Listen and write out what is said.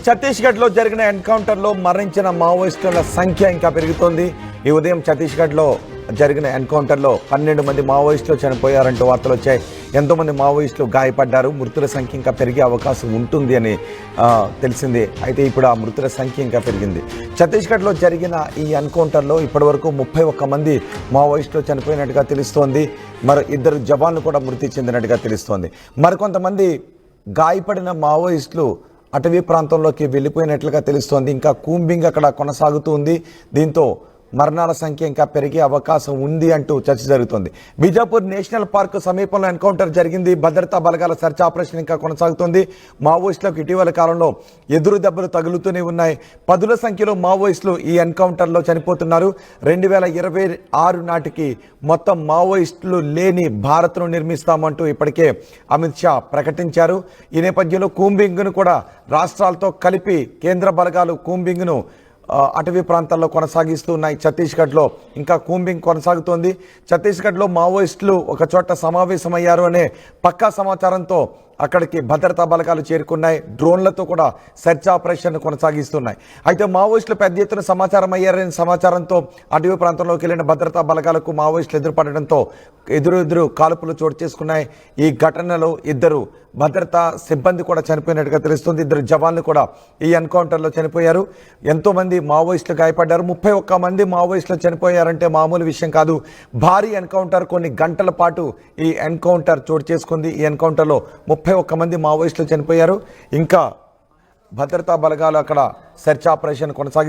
ఛత్తీస్గఢ్లో జరిగిన ఎన్కౌంటర్లో మరణించిన మావోయిస్టుల సంఖ్య ఇంకా పెరుగుతోంది. ఈ ఉదయం ఛత్తీస్గఢ్లో జరిగిన ఎన్కౌంటర్లో 12 మంది మావోయిస్టులు చనిపోయారంటూ వార్తలు వచ్చాయి. ఎంతోమంది మావోయిస్టులు గాయపడ్డారు. మృతుల సంఖ్య ఇంకా పెరిగే అవకాశం ఉంటుంది అని తెలిసింది. అయితే ఇప్పుడు ఆ మృతుల సంఖ్య ఇంకా పెరిగింది. ఛత్తీస్గఢ్లో జరిగిన ఈ ఎన్కౌంటర్లో ఇప్పటివరకు 31 మంది మావోయిస్టులు చనిపోయినట్టుగా తెలుస్తోంది. మరి 2 జవాన్లు కూడా మృతి చెందినట్టుగా తెలుస్తోంది. మరికొంతమంది గాయపడిన మావోయిస్టులు అటవీ ప్రాంతంలోకి వెళ్ళిపోయినట్లుగా తెలుస్తోంది. ఇంకా కూంబింగ్ అక్కడ కొనసాగుతుంది. దీంతో మరణాల సంఖ్య ఇంకా పెరిగే అవకాశం ఉంది అంటూ చర్చ జరుగుతుంది. బీజాపూర్ నేషనల్ పార్క్ సమీపంలో ఎన్కౌంటర్ జరిగింది. భద్రతా బలగాల సెర్చ్ ఆపరేషన్ ఇంకా కొనసాగుతోంది. మావోయిస్టులకు ఇటీవల కాలంలో ఎదురు దెబ్బలు తగులుతూనే ఉన్నాయి. 10ల సంఖ్యలో మావోయిస్టులు ఈ ఎన్కౌంటర్లో చనిపోతున్నారు. 2026 నాటికి మొత్తం మావోయిస్టులు లేని భారత్ను నిర్మిస్తామంటూ ఇప్పటికే అమిత్ షా ప్రకటించారు. ఈ నేపథ్యంలో కూంబింగ్ను కూడా రాష్ట్రాలతో కలిపి కేంద్ర బలగాలు కూంబింగ్ను అటవీ ప్రాంతాల్లో కొనసాగిస్తూ ఉన్నాయి. ఛత్తీస్గఢ్లో ఇంకా కూంబింగ్ కొనసాగుతోంది. ఛత్తీస్గఢ్లో మావోయిస్టులు ఒక చోట సమావేశమయ్యారు అనే పక్కా సమాచారంతో అక్కడికి భద్రతా బలగాలు చేరుకున్నాయి. డ్రోన్లతో కూడా సెర్చ్ ఆపరేషన్ కొనసాగిస్తున్నాయి. అయితే మావోయిస్టులు పెద్ద ఎత్తున సమాచారం అయ్యారనే సమాచారంతో అటవీ ప్రాంతంలోకి వెళ్ళిన భద్రతా బలగాలకు మావోయిస్టులు ఎదురుపడడంతో ఎదురు కాల్పులు చోటు చేసుకున్నాయి. ఈ ఘటనలో 2 భద్రతా సిబ్బంది కూడా చనిపోయినట్టుగా తెలుస్తుంది. 2 జవాన్లు కూడా ఈ ఎన్కౌంటర్లో చనిపోయారు. ఎంతోమంది మావోయిస్టులు గాయపడ్డారు. 31 మంది మావోయిస్టులు చనిపోయారంటే మామూలు విషయం కాదు. భారీ ఎన్కౌంటర్, కొన్ని గంటల పాటు ఈ ఎన్కౌంటర్ చోటు చేసుకుంది. ఈ ఎన్కౌంటర్లో 31 మంది మావోయిస్టులు చనిపోయారు. ఇంకా భద్రతా బలగాలు అక్కడ సెర్చ్ ఆపరేషన్ కొనసాగిస్తున్నారు.